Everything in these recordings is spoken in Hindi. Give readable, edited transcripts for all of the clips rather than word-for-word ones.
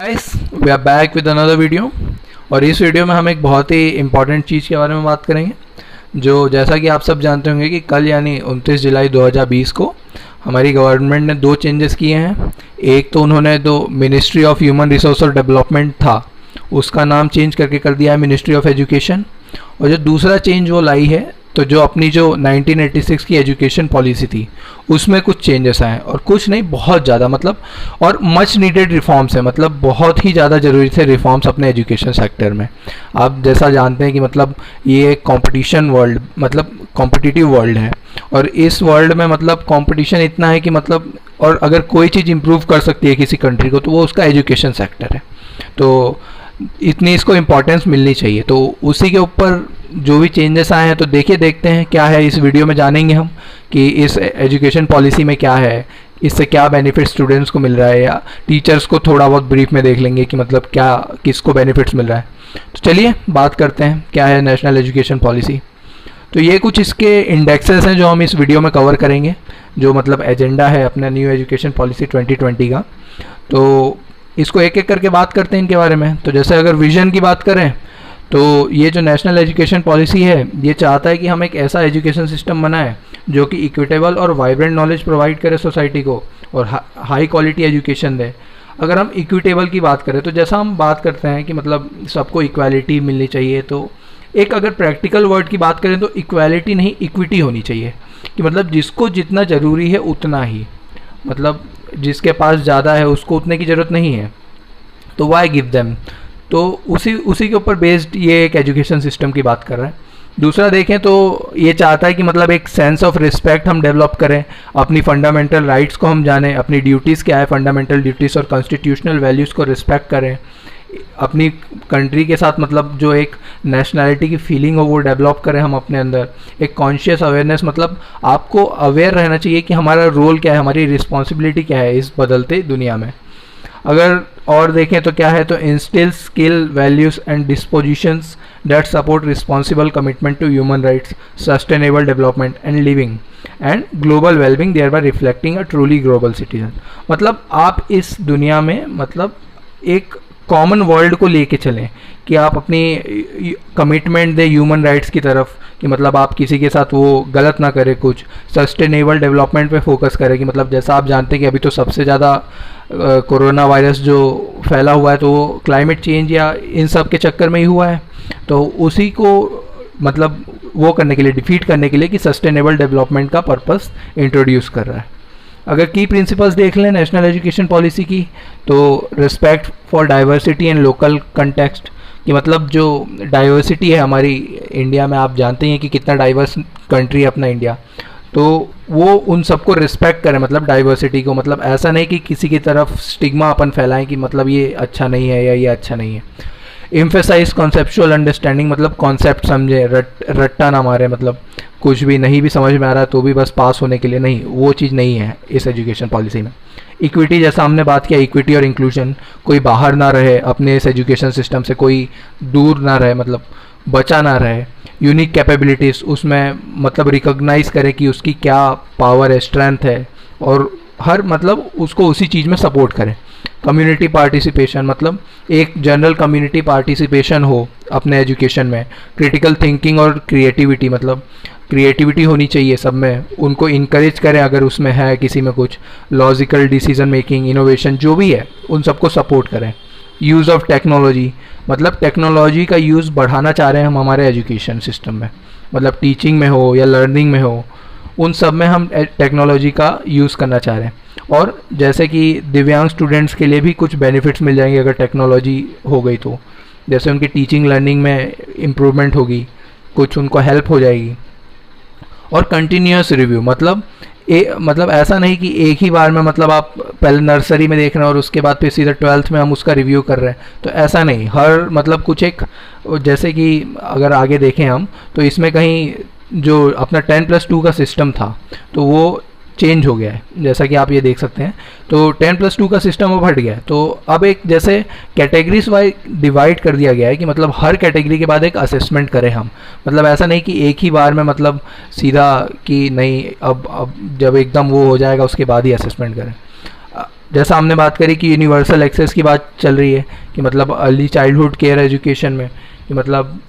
Guys we are back with another video. और इस वीडियो में हम एक बहुत ही इम्पॉर्टेंट चीज़ के बारे में बात करेंगे, जो जैसा कि आप सब जानते होंगे कि कल यानी 29 जुलाई 2020 को हमारी गवर्नमेंट ने दो चेंजेस किए हैं। एक तो उन्होंने जो मिनिस्ट्री ऑफ ह्यूमन रिसोर्स और डेवलपमेंट था उसका नाम चेंज करके कर दिया है मिनिस्ट्री ऑफ एजुकेशन। और जो दूसरा चेंज वो लाई है, तो जो अपनी जो 1986 की एजुकेशन पॉलिसी थी उसमें कुछ चेंजेस आए, और कुछ नहीं बहुत ज़्यादा मतलब, और मच नीडेड रिफॉर्म्स है, मतलब बहुत ही ज़्यादा ज़रूरी थे रिफॉर्म्स अपने एजुकेशन सेक्टर में। आप जैसा जानते हैं कि मतलब ये एक कंपटीशन वर्ल्ड, मतलब कॉम्पिटिटिव वर्ल्ड है, और इस वर्ल्ड में मतलब कंपटीशन इतना है कि मतलब, और अगर कोई चीज़ इम्प्रूव कर सकती है किसी कंट्री को तो वो उसका एजुकेशन सेक्टर है। तो इतनी इसको इम्पोर्टेंस मिलनी चाहिए। तो उसी के ऊपर जो भी चेंजेस आए हैं तो देखते हैं क्या है। इस वीडियो में जानेंगे हम कि इस एजुकेशन पॉलिसी में क्या है, इससे क्या बेनिफिट स्टूडेंट्स को मिल रहा है, या टीचर्स को थोड़ा बहुत ब्रीफ में देख लेंगे कि मतलब क्या किसको बेनिफिट्स मिल रहा है। तो चलिए बात करते हैं क्या है नेशनल एजुकेशन पॉलिसी। तो ये कुछ इसके इंडेक्सेस हैं जो हम इस वीडियो में कवर करेंगे, जो मतलब एजेंडा है अपना न्यू एजुकेशन पॉलिसी 2020 का। तो इसको एक एक करके बात करते हैं इनके बारे में। तो जैसे अगर विजन की बात करें तो ये जो नेशनल एजुकेशन पॉलिसी है ये चाहता है कि हम एक ऐसा एजुकेशन सिस्टम बनाएं जो कि इक्विटेबल और वाइब्रेंट नॉलेज प्रोवाइड करे सोसाइटी को, और हाई क्वालिटी एजुकेशन दे। अगर हम इक्विटेबल की बात करें तो जैसा हम बात करते हैं कि मतलब सबको इक्वालिटी मिलनी चाहिए, तो एक अगर प्रैक्टिकल वर्ड की बात करें तो इक्वालिटी नहीं इक्विटी होनी चाहिए, कि मतलब जिसको जितना ज़रूरी है उतना ही, मतलब जिसके पास ज़्यादा है उसको उतने की ज़रूरत नहीं है तो वाई गिव देम। तो उसी के ऊपर बेस्ड ये एक एजुकेशन सिस्टम की बात कर रहा है। दूसरा देखें तो ये चाहता है कि मतलब एक सेंस ऑफ रिस्पेक्ट हम डेवलप करें, अपनी फंडामेंटल राइट्स को हम जानें, अपनी ड्यूटीज़ क्या है, फंडामेंटल ड्यूटीज़ और कॉन्स्टिट्यूशनल वैल्यूज़ को रिस्पेक्ट करें, अपनी कंट्री के साथ मतलब जो एक नेशनैलिटी की फीलिंग हो वो डेवलप करें हम अपने अंदर। एक कॉन्शियस अवेयरनेस, मतलब आपको अवेयर रहना चाहिए कि हमारा रोल क्या है, हमारी रिस्पॉन्सिबिलिटी क्या है इस बदलते दुनिया में। अगर और देखें तो क्या है, तो instil skill values and dispositions that support responsible commitment to human rights, sustainable development and living and global wellbeing, thereby reflecting a truly global citizen. मतलब आप इस दुनिया में मतलब एक कॉमन वर्ल्ड को लेके चलें कि आप अपनी कमिटमेंट दे ह्यूमन राइट्स की तरफ, कि मतलब आप किसी के साथ वो गलत ना करें, कुछ सस्टेनेबल डेवलपमेंट पे फोकस करें, कि मतलब जैसा आप जानते हैं कि अभी तो सबसे ज़्यादा कोरोना वायरस जो फैला हुआ है तो वो क्लाइमेट चेंज या इन सब के चक्कर में ही हुआ है। तो उसी को मतलब वो करने के लिए, डिफीट करने के लिए कि सस्टेनेबल डेवलपमेंट का पर्पस इंट्रोड्यूस कर रहा है। अगर की प्रिंसिपल्स देख लें नेशनल एजुकेशन पॉलिसी की, तो respect for diversity and local context, कि मतलब जो डाइवर्सिटी है हमारी इंडिया में, आप जानते हैं कि कितना डाइवर्स कंट्री है अपना इंडिया, तो वो उन सबको रिस्पेक्ट करें, मतलब डाइवर्सिटी को, मतलब ऐसा नहीं कि किसी की तरफ स्टिग्मा अपन फैलाएं कि मतलब ये अच्छा नहीं है या ये अच्छा नहीं है। एम्फेसाइज कॉन्सेप्चुअल अंडरस्टैंडिंग, मतलब कॉन्सेप्ट समझे, रट्टा ना मारे, मतलब कुछ भी नहीं भी समझ में आ रहा है तो भी बस पास होने के लिए नहीं, वो चीज़ नहीं है इस एजुकेशन पॉलिसी में। इक्विटी, जैसा हमने बात किया, इक्विटी और इंक्लूजन, कोई बाहर ना रहे अपने इस एजुकेशन सिस्टम से, कोई दूर ना रहे, मतलब बचा ना रहे। यूनिक कैपेबिलिटीज़, उसमें मतलब रिकॉग्नाइज करे कि उसकी क्या पावर है, स्ट्रेंथ है, और हर मतलब उसको उसी चीज़ में सपोर्ट करें। कम्युनिटी पार्टिसिपेशन, मतलब एक जनरल कम्युनिटी पार्टिसिपेशन हो अपने एजुकेशन में। क्रिटिकल थिंकिंग और क्रिएटिविटी, मतलब क्रिएटिविटी होनी चाहिए सब में, उनको इनकरेज करें अगर उसमें है किसी में कुछ। लॉजिकल डिसीजन मेकिंग, इनोवेशन जो भी है उन सबको सपोर्ट करें। यूज़ ऑफ टेक्नोलॉजी, मतलब टेक्नोलॉजी का यूज़ बढ़ाना चाह रहे हैं हम हमारे एजुकेशन सिस्टम में, मतलब टीचिंग में हो या लर्निंग में हो, उन सब में हम टेक्नोलॉजी का यूज़ करना चाह रहे हैं। और जैसे कि दिव्यांग स्टूडेंट्स के लिए भी कुछ बेनिफिट्स मिल जाएंगे अगर टेक्नोलॉजी हो गई, तो जैसे उनकी टीचिंग लर्निंग में इम्प्रूवमेंट होगी, कुछ उनको हेल्प हो जाएगी। और कंटिन्यूस रिव्यू, मतलब ऐसा नहीं कि एक ही बार में, मतलब आप पहले नर्सरी में देख रहे हैं और उसके बाद फिर सीधा 12th में हम उसका रिव्यू कर रहे हैं, तो ऐसा नहीं। हर मतलब कुछ एक, जैसे कि अगर आगे देखें हम तो इसमें कहीं जो अपना 10+2 का सिस्टम था तो वो चेंज हो गया है, जैसा कि आप ये देख सकते हैं। तो 10+2 का सिस्टम अब हट गया है, तो अब एक जैसे कैटेगरीज वाइज डिवाइड कर दिया गया है कि मतलब हर कैटेगरी के बाद एक असेसमेंट करें हम, मतलब ऐसा नहीं कि एक ही बार में मतलब सीधा कि नहीं अब जब एकदम वो हो जाएगा उसके बाद ही असेसमेंट करें। जैसा हमने बात करी कि यूनिवर्सल एक्सेस की बात चल रही है कि मतलब अर्ली चाइल्डहुड केयर एजुकेशन में कि मतलब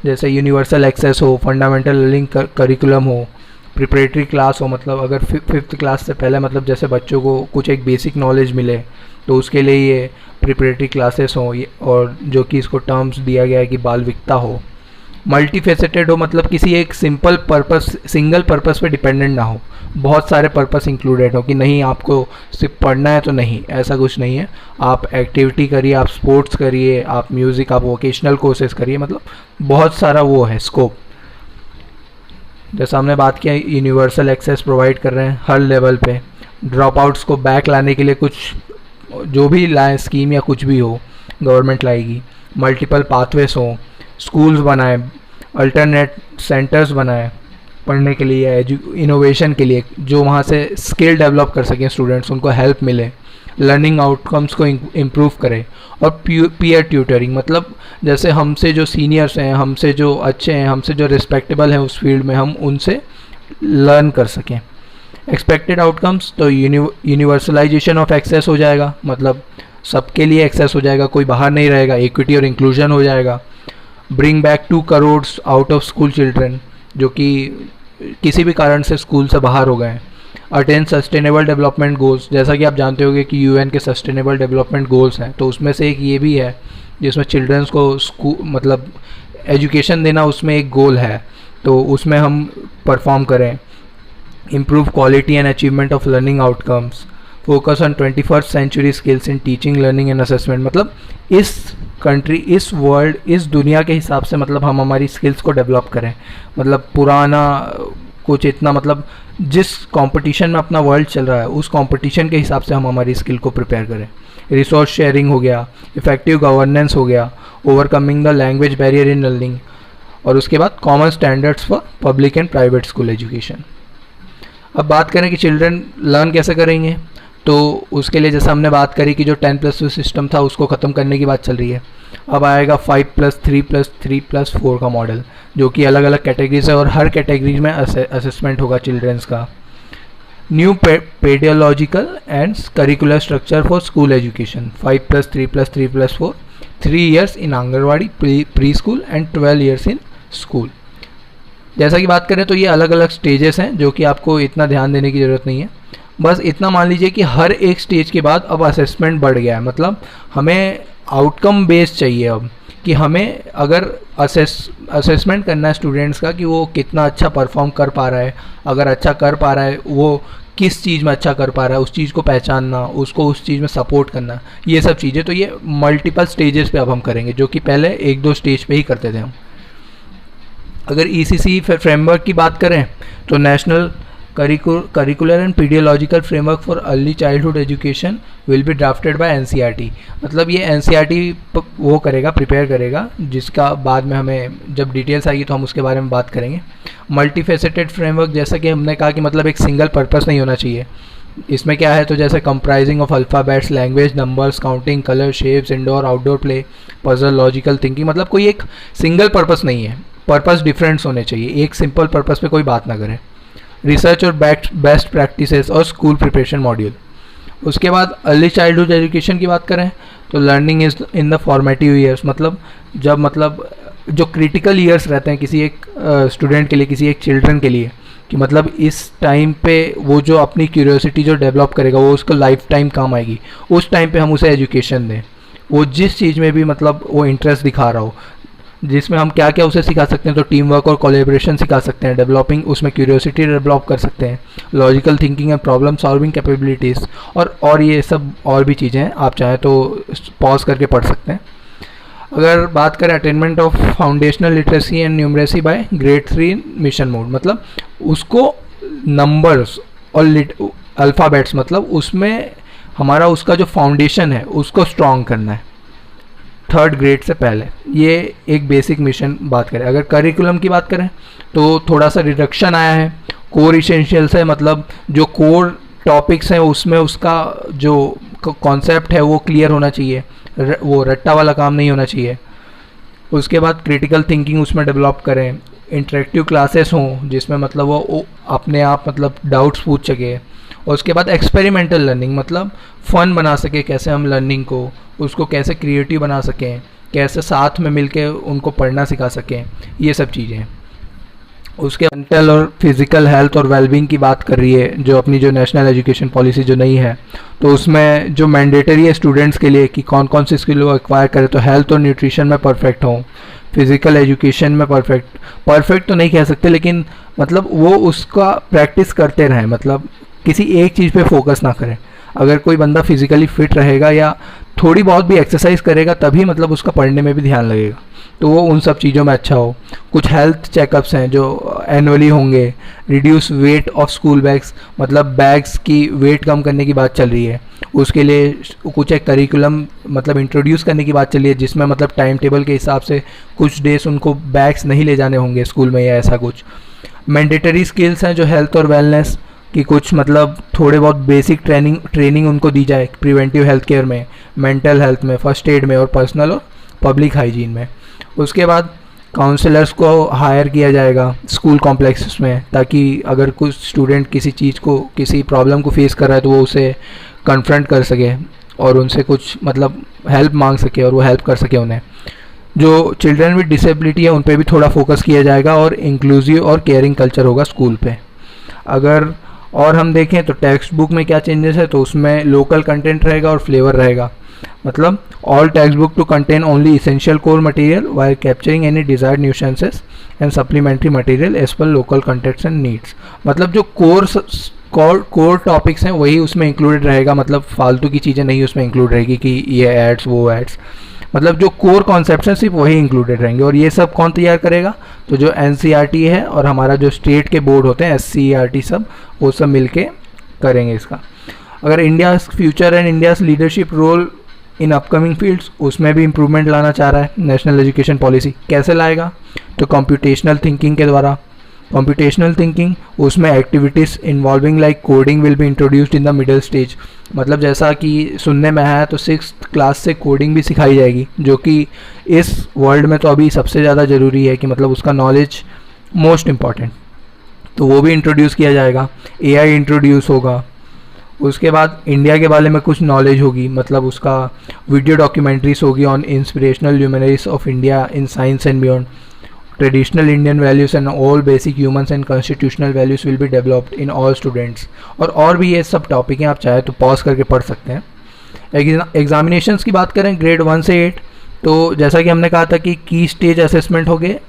जैसे यूनिवर्सल एक्सेस हो, फंडामेंटल लर्निंग करिकुलम हो, प्रिपरेटरी क्लास हो, मतलब अगर 5th क्लास से पहले मतलब जैसे बच्चों को कुछ एक बेसिक नॉलेज मिले तो उसके लिए ये प्रिपरेटरी क्लासेस हो, और जो कि इसको टर्म्स दिया गया है कि बाल विकता हो, मल्टी फेसेटेड हो, मतलब किसी एक सिंगल पर्पस पे डिपेंडेंट ना हो, बहुत सारे पर्पस इंक्लूडेड हो कि नहीं आपको सिर्फ पढ़ना है तो नहीं, ऐसा कुछ नहीं है, आप एक्टिविटी करिए, आप स्पोर्ट्स करिए, आप म्यूज़िक, आप वोकेशनल कोर्सेज करिए, मतलब बहुत सारा वो है स्कोप। जैसा हमने बात किया यूनिवर्सल एक्सेस प्रोवाइड कर रहे हैं हर लेवल पे, ड्रॉप आउट्स को बैक लाने के लिए कुछ जो भी लाए स्कीम या कुछ भी हो गवर्नमेंट लाएगी, मल्टीपल पाथवेज हो, स्कूल्स बनाए, अल्टरनेट सेंटर्स बनाए पढ़ने के लिए, इनोवेशन के लिए, जो वहाँ से स्किल डेवलप कर सकें स्टूडेंट्स, उनको हेल्प मिले, लर्निंग आउटकम्स को इम्प्रूव करें, और पीयर ट्यूटरिंग, मतलब जैसे हमसे जो सीनियर्स हैं, हमसे जो अच्छे हैं, हमसे जो रिस्पेक्टेबल हैं उस फील्ड में, हम उनसे लर्न कर सकें। एक्सपेक्टेड आउटकम्स तो यूनिवर्सलाइजेशन ऑफ एक्सेस हो जाएगा, मतलब सबके लिए एक्सेस हो जाएगा, कोई बाहर नहीं रहेगा, इक्विटी और इंक्लूजन हो जाएगा। Bring back 2 crore out of school children जो कि किसी भी कारण से स्कूल से बाहर हो गए हैं। अटेन सस्टेनेबल डेवलपमेंट गोल्स, जैसा कि आप जानते होंगे कि यूएन के सस्टेनेबल डेवलपमेंट गोल्स हैं, तो उसमें से एक ये भी है जिसमें चिल्ड्रंस को स्कूल मतलब एजुकेशन देना उसमें एक गोल है, तो उसमें हम परफॉर्म करें। Improve quality and achievement of learning outcomes, focus on 21st century skills in teaching, learning and assessment, मतलब इस कंट्री, इस वर्ल्ड, इस दुनिया के हिसाब से मतलब हम हमारी स्किल्स को डेवलप करें, मतलब पुराना कुछ इतना, मतलब जिस कंपटीशन में अपना वर्ल्ड चल रहा है उस कंपटीशन के हिसाब से हम हमारी स्किल को प्रिपेयर करें। रिसोर्स शेयरिंग हो गया, इफेक्टिव गवर्नेंस हो गया, overcoming the language barrier in learning, और उसके बाद common standards for public and private school education. अब बात करें कि चिल्ड्रन लर्न कैसे करेंगे, तो उसके लिए जैसा हमने बात करी कि जो 10+2 सिस्टम था उसको ख़त्म करने की बात चल रही है। अब आएगा 5+3+3+4 का मॉडल, जो कि अलग अलग कैटेगरीज है और हर कैटेगरी में असेसमेंट होगा चिल्ड्रंस का। New pedagogical and curricular structure for school education, 5+3+3+4, 3 years in anganwadi, pre school and 12 years in school. जैसा कि बात करें तो ये अलग अलग स्टेजेस हैं जो कि आपको इतना ध्यान देने की ज़रूरत नहीं है, बस इतना मान लीजिए कि हर एक स्टेज के बाद अब असेसमेंट बढ़ गया है, मतलब हमें आउटकम बेस्ड चाहिए अब, कि हमें अगर असेसमेंट करना है स्टूडेंट्स का कि वो कितना अच्छा परफॉर्म कर पा रहा है, अगर अच्छा कर पा रहा है वो किस चीज़ में अच्छा कर पा रहा है, उस चीज़ को पहचानना, उसको उस चीज़ में सपोर्ट करना, ये सब चीज़ें, तो ये मल्टीपल स्टेजेस पे अब हम करेंगे, जो कि पहले 1-2 स्टेज पे ही करते थे हम। अगर ECC फ्रेमवर्क की बात करें तो national curricular and pedagogical framework for early childhood education will be drafted by NCERT, मतलब ये NCERT वो करेगा, प्रिपेयर करेगा, जिसका बाद में हमें जब डिटेल्स आएगी तो हम उसके बारे में बात करेंगे। मल्टी फेसेटेड फ्रेमवर्क, जैसा कि हमने कहा कि मतलब एक सिंगल पर्पस नहीं होना चाहिए, इसमें क्या है तो जैसे comprising of alphabets, language, numbers, counting, colour, shapes, indoor outdoor play, puzzle, logical thinking, मतलब कोई एक सिंगल पर्पस नहीं है, पर्पस डिफरेंट्स होने चाहिए, एक सिंपल पर्पस पे कोई बात ना करें। रिसर्च और बेस्ट प्रैक्टिसेस और स्कूल प्रिपरेशन मॉड्यूल। उसके बाद अर्ली चाइल्डहुड एजुकेशन की बात करें तो learning is in the formative years, मतलब जो क्रिटिकल ईयर्स रहते हैं किसी एक स्टूडेंट के लिए, किसी एक चिल्ड्रन के लिए, कि मतलब इस टाइम पे वो जो अपनी क्यूरियोसिटी जो डेवलप करेगा वो उसको लाइफ टाइम काम आएगी, उस टाइम पे हम उसे एजुकेशन दें, वो जिस चीज़ में भी मतलब वो इंटरेस्ट दिखा रहा हो, जिसमें हम क्या क्या उसे सिखा सकते हैं, तो टीम वर्क और कोलेब्रेशन सिखा सकते हैं, डेवलपिंग उसमें क्यूरियोसिटी डेवलप कर सकते हैं, logical thinking and problem solving capabilities, और ये सब और भी चीज़ें हैं, आप चाहें तो पॉज करके पढ़ सकते हैं। अगर बात करें attainment of foundational literacy and numeracy by grade 3 mission mode, मतलब उसको नंबर्स और अल्फ़ाबेट्स, मतलब उसमें हमारा उसका जो फाउंडेशन है उसको स्ट्रॉन्ग करना है 3rd ग्रेड से पहले, ये एक बेसिक मिशन बात करें। अगर करिकुलम की बात करें तो थोड़ा सा रिडक्शन आया है, कोर इसेंशियल्स है, मतलब जो कोर टॉपिक्स हैं उसमें उसका जो कॉन्सेप्ट है वो क्लियर होना चाहिए, वो रट्टा वाला काम नहीं होना चाहिए। उसके बाद क्रिटिकल थिंकिंग उसमें डेवलप करें, इंटरेक्टिव क्लासेस हों जिसमें मतलब वो अपने आप मतलब डाउट्स पूछ सके, और उसके बाद एक्सपेरिमेंटल लर्निंग, मतलब फ़न बना सके कैसे हम लर्निंग को, उसको कैसे क्रिएटिव बना सकें, कैसे साथ में मिलके उनको पढ़ना सिखा सकें, ये सब चीज़ें। उसके मेंटल और फिज़िकल हेल्थ और वेलबींग की बात कर रही है जो अपनी जो नेशनल एजुकेशन पॉलिसी जो नई है, तो उसमें जो मैंडेटरी है स्टूडेंट्स के लिए कि कौन कौन सी स्किल वो एक्वायर करे, तो हेल्थ और न्यूट्रिशन में परफेक्ट हों, फिज़िकल एजुकेशन में परफेक्ट तो नहीं कह सकते, लेकिन मतलब वो उसका प्रैक्टिस करते रहें, मतलब किसी एक चीज़ पे फोकस ना करें। अगर कोई बंदा फिज़िकली फिट रहेगा या थोड़ी बहुत भी एक्सरसाइज करेगा तभी मतलब उसका पढ़ने में भी ध्यान लगेगा, तो वो उन सब चीज़ों में अच्छा हो। कुछ हेल्थ चेकअप्स हैं जो एनुअली होंगे। Reduce weight of school bags, मतलब बैग्स की वेट कम करने की बात चल रही है, उसके लिए कुछ एक करिकुलम मतलब इंट्रोड्यूस करने की बात चल रही है, जिसमें मतलब टाइम टेबल के हिसाब से कुछ डेज उनको बैग्स नहीं ले जाने होंगे स्कूल में या ऐसा कुछ। मैंडेटरी स्किल्स हैं जो हेल्थ और वेलनेस कि कुछ मतलब थोड़े बहुत बेसिक ट्रेनिंग उनको दी जाए प्रिवेंटिव हेल्थ केयर में, मेंटल हेल्थ में, फर्स्ट एड में और पर्सनल और पब्लिक हाइजीन में। उसके बाद काउंसलर्स को हायर किया जाएगा स्कूल कॉम्प्लेक्सेस में, ताकि अगर कुछ स्टूडेंट किसी चीज़ को, किसी प्रॉब्लम को फेस कर रहा है तो वो उसे कन्फ्रंट कर सके और उनसे कुछ मतलब हेल्प मांग सके और वो हेल्प कर सके उन्हें। जो चिल्ड्रन विद डिसेबिलिटी है उन पे भी थोड़ा फोकस किया जाएगा और इंक्लूसिव और केयरिंग कल्चर होगा स्कूल पे। अगर और हम देखें तो टेक्स्ट बुक में क्या चेंजेस है, तो उसमें लोकल कंटेंट रहेगा और फ्लेवर रहेगा, मतलब all textbook to contain only essential core material while capturing any desired nuances and supplementary material as per local contexts and needs. मतलब जो कोर टॉपिक्स हैं वही उसमें इंक्लूडेड रहेगा, मतलब फालतू की चीज़ें नहीं उसमें इंक्लूड रहेगी कि ये एड्स वो एड्स, मतलब जो कोर कॉन्सेप्ट्स हैं सिर्फ वही इंक्लूडेड रहेंगे। और ये सब कौन तैयार करेगा, तो जो एनसीईआरटी है और हमारा जो स्टेट के बोर्ड होते हैं एससीईआरटी सब, वो सब मिलके करेंगे इसका। अगर India's future and India's leadership role in upcoming fields, उसमें भी इम्प्रूवमेंट लाना चाह रहा है नेशनल एजुकेशन पॉलिसी। कैसे लाएगा, तो कंप्यूटेशनल थिंकिंग के द्वारा। कंप्यूटेशनल थिंकिंग, उसमें activities involving like coding will be introduced in the middle stage, मतलब जैसा कि सुनने में आया तो 6th क्लास से कोडिंग भी सिखाई जाएगी, जो कि इस वर्ल्ड में तो अभी सबसे ज़्यादा ज़रूरी है कि मतलब उसका नॉलेज मोस्ट इम्पॉर्टेंट, तो वो भी इंट्रोड्यूस किया जाएगा। एआई इंट्रोड्यूस होगा। उसके बाद इंडिया के बारे में कुछ नॉलेज होगी, मतलब उसका वीडियो डॉक्यूमेंट्रीज होगी on inspirational luminaries of India in science and beyond. Traditional Indian values and all basic humans and constitutional values will be developed in all students. और भी ये सब टॉपिक हैं, आप चाहे तो पॉज करके पढ़ सकते हैं। एग्जामिनेशंस की बात करें ग्रेड 1 से 8, तो जैसा कि हमने कहा था कि की स्टेज असेसमेंट हो गए,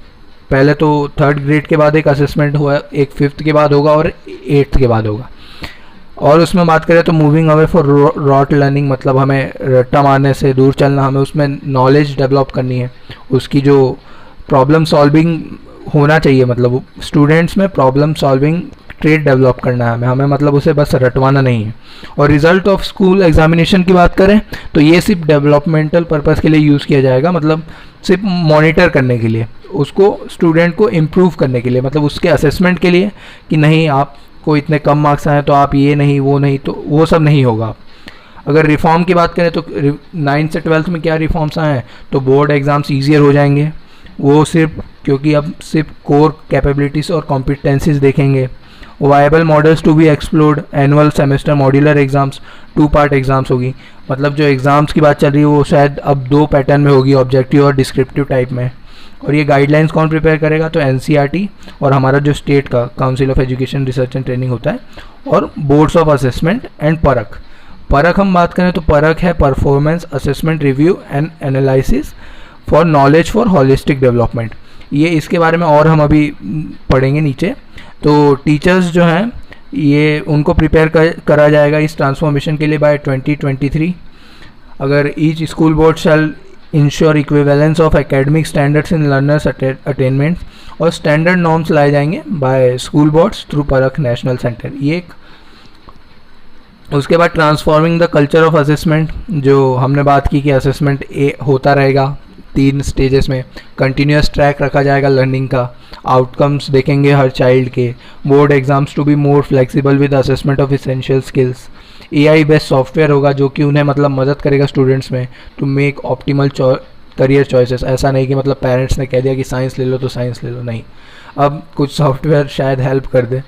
पहले तो 3rd ग्रेड के बाद एक असेसमेंट हुआ, एक 5th के बाद होगा और 8th के बाद होगा। और उसमें बात करें तो moving away for rote learning, मतलब हमें रट्टा मारने से दूर चलना, हमें उसमें नॉलेज डेवलप करनी है, उसकी जो प्रॉब्लम सॉल्विंग होना चाहिए, मतलब स्टूडेंट्स में प्रॉब्लम सॉल्विंग ट्रेड डेवलप करना है हमें मतलब उसे बस रटवाना नहीं है। और रिजल्ट ऑफ स्कूल एग्जामिनेशन की बात करें तो ये सिर्फ डेवलपमेंटल पर्पज़ के लिए यूज़ किया जाएगा, मतलब सिर्फ मॉनिटर करने के लिए, उसको स्टूडेंट को इम्प्रूव करने के लिए, मतलब उसके असेसमेंट के लिए कि नहीं आपको इतने कम मार्क्स आए तो आप ये नहीं वो नहीं, तो वो सब नहीं होगा। अगर रिफॉर्म की बात करें तो 9th से 12th में क्या रिफॉर्म्स आए हैं, तो बोर्ड एग्ज़ाम्स ईजियर हो जाएंगे, वो सिर्फ क्योंकि अब सिर्फ कोर कैपेबिलिटीज़ और कॉम्पिटेंसीज देखेंगे। Viable models to be explored, annual semester modular exams, 2 part exams होगी, मतलब जो एग्ज़ाम्स की बात चल रही है वो शायद अब 2 पैटर्न में होगी, ऑब्जेक्टिव और डिस्क्रिप्टिव टाइप में। और ये गाइडलाइंस कौन प्रिपेयर करेगा, तो एनसीईआरटी और हमारा जो स्टेट का council of education research and training होता है, और बोर्ड्स ऑफ असेसमेंट एंड परख हम बात करें तो परख है performance assessment review and analysis for knowledge for holistic development. ये इसके बारे में और हम अभी पढ़ेंगे नीचे। तो टीचर्स जो हैं ये उनको प्रिपेयर करा जाएगा इस ट्रांसफॉर्मेशन के लिए बाय 2023। अगर each school board shall ensure equivalence of academic standards in learners attainment, और स्टैंडर्ड नॉर्म्स लाए जाएंगे by school boards through Parakh national centre. ये उसके बाद transforming the culture of assessment, जो हमने बात की कि असेसमेंट होता रहेगा 3 स्टेजेस में, कंटिन्यूस ट्रैक रखा जाएगा लर्निंग का, आउटकम्स देखेंगे हर चाइल्ड के, board exams to be more flexible with assessment of essential skills, AI based software होगा जो कि उन्हें मतलब मदद करेगा स्टूडेंट्स में to make optimal career choices. ऐसा नहीं कि मतलब पेरेंट्स ने कह दिया कि साइंस ले लो तो साइंस ले लो, नहीं, अब कुछ सॉफ्टवेयर शायद हेल्प कर दे।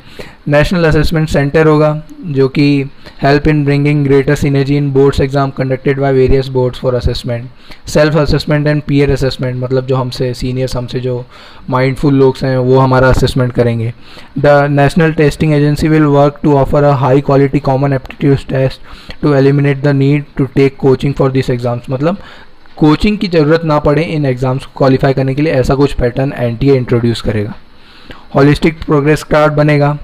नेशनल असेसमेंट सेंटर होगा जो कि help in bringing greater synergy in boards exam conducted by various boards for assessment. Self assessment and peer assessment, मतलब जो हमसे सीनियर्स, हमसे जो माइंडफुल लोग हैं वो हमारा असेसमेंट करेंगे। The national testing agency will work to offer a high quality common aptitude test to eliminate the need to take coaching for this exams, मतलब कोचिंग की ज़रूरत ना पड़े इन एग्ज़ाम्स को क्वालिफाई करने के लिए, ऐसा कुछ पैटर्न एनटीए इंट्रोड्यूस करेगा। हॉलिस्टिक प्रोग्रेस कार्ड बनेगा।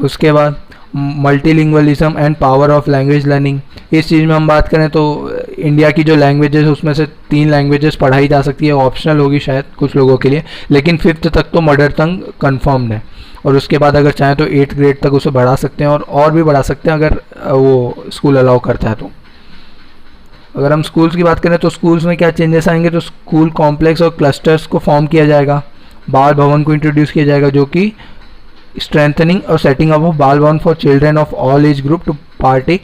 उसके बाद multilingualism and power of language learning, इस चीज़ में हम बात करें तो इंडिया की जो लैंग्वेजेस उसमें से 3 लैंग्वेजेस पढ़ाई जा सकती है, ऑप्शनल होगी शायद कुछ लोगों के लिए, लेकिन 5th तक तो मदर टंग कन्फर्म्ड है। और उसके बाद अगर चाहें तो 8th ग्रेड तक उसे बढ़ा सकते हैं और भी बढ़ा सकते हैं अगर वो स्कूल अलाउ करता है तो। अगर हम स्कूल्स की बात करें तो स्कूल्स में क्या चेंजेस आएंगे, तो स्कूल कॉम्प्लेक्स और क्लस्टर्स को फॉर्म किया जाएगा। बाल भवन को इंट्रोड्यूस किया जाएगा जो कि स्ट्रेंथनिंग और setting up of Bal Bhavan for children of all age group to participate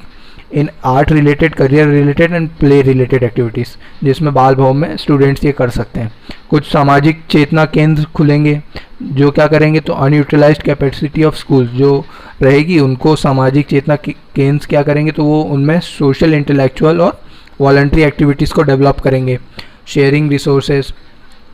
in art related, career related and play related activities, जिसमें बाल भवन में स्टूडेंट्स ये कर सकते हैं। कुछ सामाजिक चेतना केंद्र खुलेंगे जो क्या करेंगे, तो अनयूटिलाइज्ड कैपेसिटी ऑफ स्कूल जो रहेगी उनको सामाजिक चेतना केंद्र क्या करेंगे, तो वो उनमें सोशल, इंटेलेक्चुअल और वॉलंटरी एक्टिविटीज़ को डेवलप करेंगे। शेयरिंग रिसोर्सेज,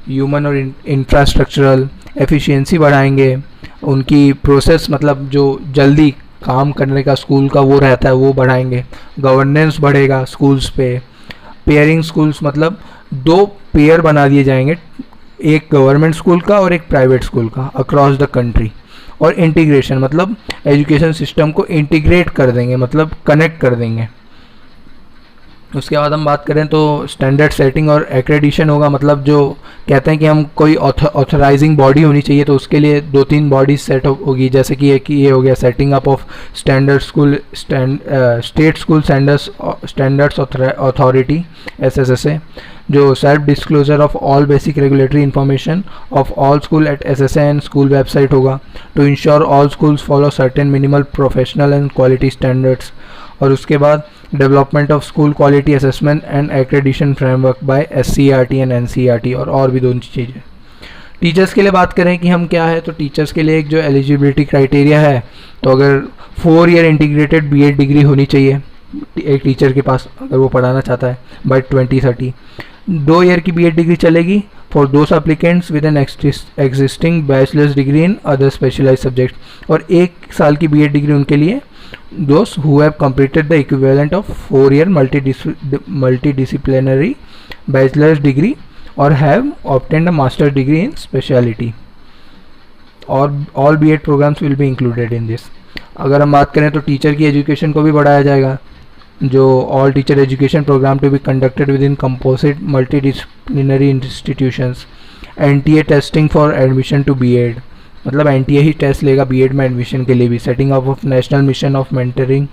ह्यूमन और इंफ्रास्ट्रक्चरल एफिशिएंसी बढ़ाएंगे। उनकी प्रोसेस, मतलब जो जल्दी काम करने का स्कूल का वो रहता है वो बढ़ाएंगे। गवर्नेंस बढ़ेगा स्कूल्स पे। पेयरिंग स्कूल्स, मतलब 2 पेयर बना दिए जाएंगे, एक गवर्नमेंट स्कूल का और एक प्राइवेट स्कूल का अक्रॉस द कंट्री। और इंटीग्रेशन, मतलब एजुकेशन सिस्टम को इंटीग्रेट कर देंगे, मतलब कनेक्ट कर देंगे। उसके बाद हम बात करें तो स्टैंडर्ड सेटिंग और एक्रेडिशन होगा, मतलब जो कहते हैं कि हम कोई ऑथराइजिंग बॉडी होनी चाहिए तो उसके लिए 2-3 बॉडीज सेट होगी, जैसे कि ये हो गया setting up of standard school state school standards authority SSSA, जो self disclosure of all basic regulatory information of all school at SSA and school website होगा to ensure all schools follow certain minimal professional and quality standards. और उसके बाद development of school quality assessment and accreditation framework by SCERT and NCERT, और भी 2 चीज़ें। टीचर्स के लिए बात करें कि हम क्या है, तो टीचर्स के लिए एक जो एलिजिबिलिटी क्राइटेरिया है, तो अगर 4 ईयर इंटीग्रेटेड BEd डिग्री होनी चाहिए एक टीचर के पास अगर वो पढ़ाना चाहता है बाय 2030। 2 ईयर की BEd डिग्री चलेगी for those applicants with an existing bachelor's degree in other specialise subject, और 1 साल की BEd डिग्री उनके लिए those who have completed the equivalent of 4-year multidisciplinary bachelor's degree or have obtained a master's degree in specialty, or all BEd programs will be included in this। अगर हम बात करें तो टीचर की एजुकेशन को भी बढ़ाया जाएगा, जो all teacher education programme to be conducted with in composite multidisciplinary institutions. NTA testing for admission to BEd, मतलब NTA ही टेस्ट लेगा BEd में एडमिशन के लिए भी। Setting up of national mission of mentoring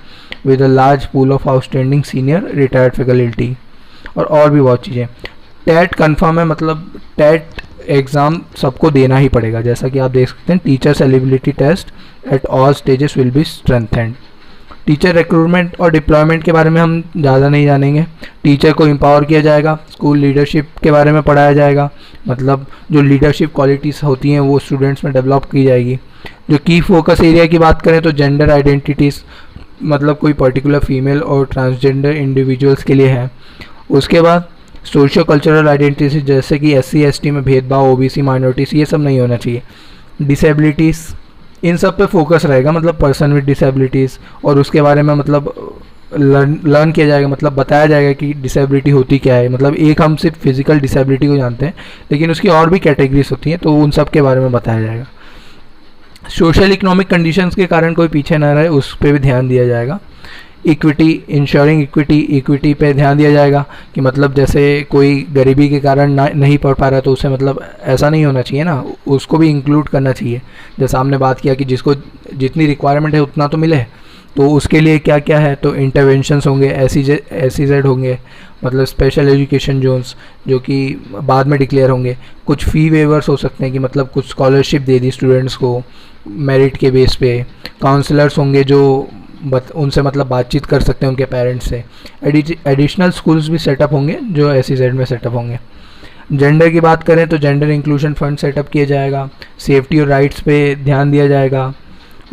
with a large pool of outstanding senior retired faculty, और भी बहुत चीज़ें। टेट कन्फर्म है, मतलब टेट एग्ज़ाम सबको देना ही पड़ेगा, जैसा कि आप देख सकते हैं। Teachers eligibility test at all stages will be strengthened. Teacher recruitment और डिप्लॉयमेंट के बारे में हम ज़्यादा नहीं जानेंगे। टीचर को एम्पावर किया जाएगा, स्कूल लीडरशिप के बारे में पढ़ाया जाएगा, मतलब जो लीडरशिप क्वालिटीज़ होती हैं वो स्टूडेंट्स में डेवलप की जाएगी। जो की फोकस एरिया की बात करें तो जेंडर आइडेंटिटीज़, मतलब कोई पर्टिकुलर फीमेल और ट्रांसजेंडर इंडिविजुअल्स के लिए है। उसके बाद सोशियो कल्चरल आइडेंटिटीज, जैसे कि SC ST में भेदभाव, OBC माइनॉरिटीज़, ये सब नहीं होना चाहिए। डिसेबिलिटीज़, इन सब पे फोकस रहेगा, मतलब पर्सन विद डिसेबिलिटीज़, और उसके बारे में मतलब लर्न किया जाएगा, मतलब बताया जाएगा कि डिसेबिलिटी होती क्या है। मतलब एक हम सिर्फ फिजिकल डिसेबिलिटी को जानते हैं, लेकिन उसकी और भी कैटेगरीज होती हैं, तो उन सब के बारे में बताया जाएगा। सोशल इकोनॉमिक कंडीशंस के कारण कोई पीछे ना रहे, उस पर भी ध्यान दिया जाएगा। इक्विटी, इंश्योरिंग इक्विटी पे ध्यान दिया जाएगा कि मतलब जैसे कोई गरीबी के कारण नहीं पढ़ पा रहा तो उसे मतलब ऐसा नहीं होना चाहिए ना, उसको भी इंक्लूड करना चाहिए। जैसा हमने बात किया कि जिसको जितनी रिक्वायरमेंट है उतना तो मिले, तो उसके लिए क्या क्या है, तो इंटरवेंशंस होंगे, SEZ होंगे, मतलब स्पेशल एजुकेशन जोन्स जो कि बाद में डिक्लेयर होंगे। कुछ फ़ी वेवर्स हो सकते हैं कि मतलब कुछ स्कॉलरशिप दे दी स्टूडेंट्स को मेरिट के बेस पे। काउंसलर्स होंगे जो उनसे मतलब बातचीत कर सकते हैं उनके पेरेंट्स से। एडिशनल स्कूल्स भी सेटअप होंगे जो SEZ में सेटअप होंगे। जेंडर की बात करें तो जेंडर इंक्लूजन फंड सेटअप किया जाएगा, सेफ्टी और राइट्स पे ध्यान दिया जाएगा।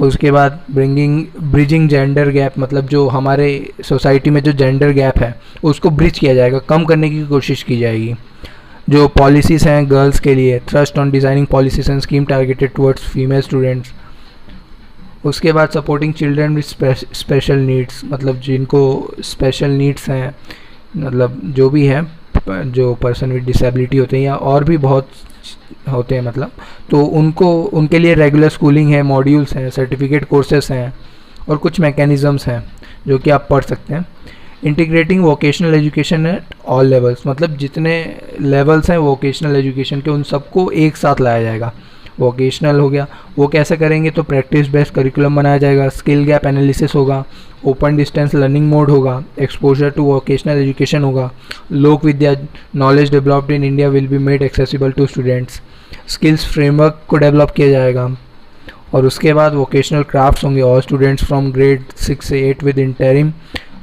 उसके बाद ब्रिजिंग जेंडर गैप, मतलब जो हमारे सोसाइटी में जो जेंडर गैप है उसको ब्रिज किया जाएगा, कम करने की कोशिश की जाएगी। जो पॉलिसीज़ हैं गर्ल्स के लिए, thrust on designing policies and scheme targeted towards female students. उसके बाद supporting children with special needs, मतलब जिनको स्पेशल नीड्स हैं, मतलब जो भी है, जो पर्सन विद डिसेबिलिटी होते हैं या और भी बहुत होते हैं, मतलब तो उनके लिए रेगुलर स्कूलिंग है, मॉड्यूल्स हैं, सर्टिफिकेट कोर्सेस हैं और कुछ मैकेनिज़म्स हैं जो कि आप पढ़ सकते हैं। Integrating vocational education at all levels, मतलब जितने लेवल्स हैं वोकेशनल एजुकेशन के उन सबको एक साथ लाया जाएगा। वोकेशनल हो गया, वो कैसे करेंगे, तो प्रैक्टिस बेस्ड करिकुलम बनाया जाएगा, स्किल गैप एनालिसिस होगा, ओपन डिस्टेंस लर्निंग मोड होगा, एक्सपोजर टू वोकेशनल एजुकेशन होगा, Lok Vidya knowledge developed in India will be made accessible to students, skills framework को डेवलप किया जाएगा। और उसके बाद वोकेशनल क्राफ्ट्स होंगे, ऑल स्टूडेंट्स फ्रॉम ग्रेड 6 से 8 with interim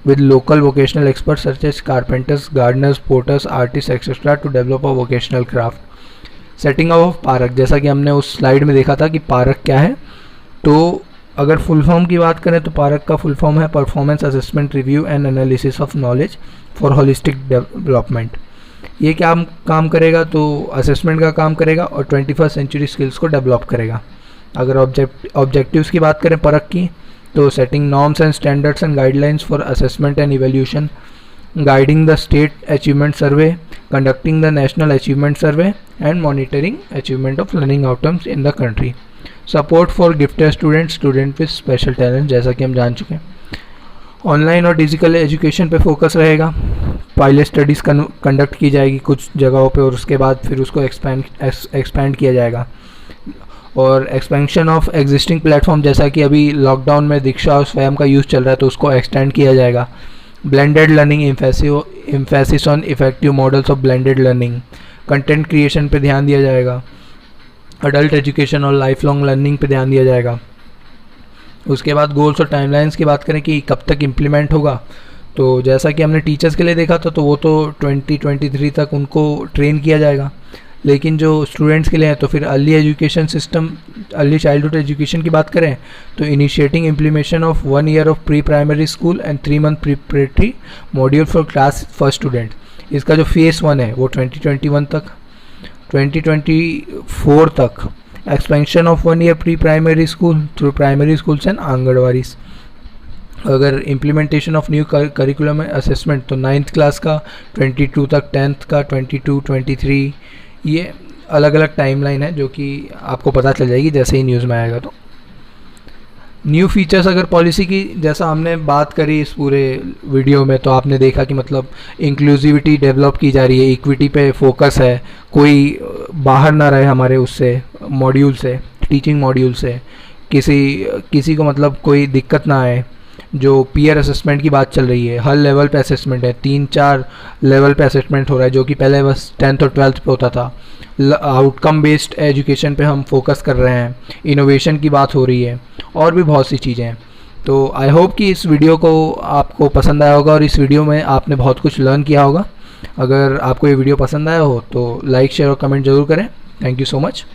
with local vocational experts such as carpenters, gardeners, porters, artists, etc. to develop a vocational craft. Setting up of park, जैसा कि हमने उस स्लाइड में देखा था कि पार्क क्या है, तो अगर फुल फॉर्म की बात करें तो पार्क का फुल फॉर्म है performance assessment review and analysis of knowledge for holistic development. ये क्या काम करेगा, तो असेसमेंट का काम करेगा और 21st सेंचुरी स्किल्स को डेवलप करेगा। अगर ऑब्जेक्टिव्स की बात करें पार्क की, तो setting norms and standards and guidelines for assessment and evaluation, guiding the state achievement survey, conducting the national achievement survey and monitoring achievement of learning outcomes in the country, support for gifted student with special talent, जैसा कि हम जान चुके हैं। ऑनलाइन और डिजिटल एजुकेशन पे फोकस रहेगा, पायलट स्टडीज़ कंडक्ट की जाएगी कुछ जगहों पे और उसके बाद फिर उसको एक्सपैंड किया जाएगा। और एक्सपेंशन ऑफ एग्जिस्टिंग प्लेटफॉर्म, जैसा कि अभी लॉकडाउन में दीक्षा और स्वयं का यूज़ चल रहा है तो उसको एक्सटेंड किया जाएगा। Blended learning, emphasis on effective models of blended learning, content creation पे ध्यान दिया जाएगा। अडल्ट एजुकेशन और लाइफ लॉन्ग लर्निंग पे ध्यान दिया जाएगा। उसके बाद गोल्स और टाइमलाइंस की बात करें कि कब तक इम्प्लीमेंट होगा, तो जैसा कि हमने टीचर्स के लिए देखा था तो वो तो 2023 तक उनको ट्रेन किया जाएगा, लेकिन जो स्टूडेंट्स के लिए है तो फिर early education system, early childhood education की बात करें तो initiating implementation of 1 year of pre primary school and 3 month preparatory module for class first student. इसका जो फेज़ 1 है वो 2021 तक, 2024 तक expansion of 1 year pre primary school through primary schools and anganwadis. अगर implementation of new curriculum assessment तो 9th क्लास का, 22 तक 10th का, 22, 23, ये अलग अलग टाइमलाइन है जो कि आपको पता चल जाएगी जैसे ही न्यूज़ में आएगा। तो न्यू फीचर्स अगर पॉलिसी की, जैसा हमने बात करी इस पूरे वीडियो में, तो आपने देखा कि मतलब इंक्लूसिविटी डेवलप की जा रही है, इक्विटी पे फोकस है, कोई बाहर ना रहे हमारे उससे मॉड्यूल से, टीचिंग मॉड्यूल से, किसी को मतलब कोई दिक्कत ना आए। जो पीयर असेसमेंट की बात चल रही है, हर लेवल पे असेसमेंट है, 3-4 लेवल पे असेसमेंट हो रहा है, जो कि पहले बस 10th और 12th पे होता था। आउटकम बेस्ड एजुकेशन पे हम फोकस कर रहे हैं, इनोवेशन की बात हो रही है और भी बहुत सी चीज़ें हैं। तो आई होप कि इस वीडियो को आपको पसंद आया होगा और इस वीडियो में आपने बहुत कुछ लर्न किया होगा। अगर आपको ये वीडियो पसंद आया हो तो लाइक, शेयर और कमेंट ज़रूर करें। Thank you so much.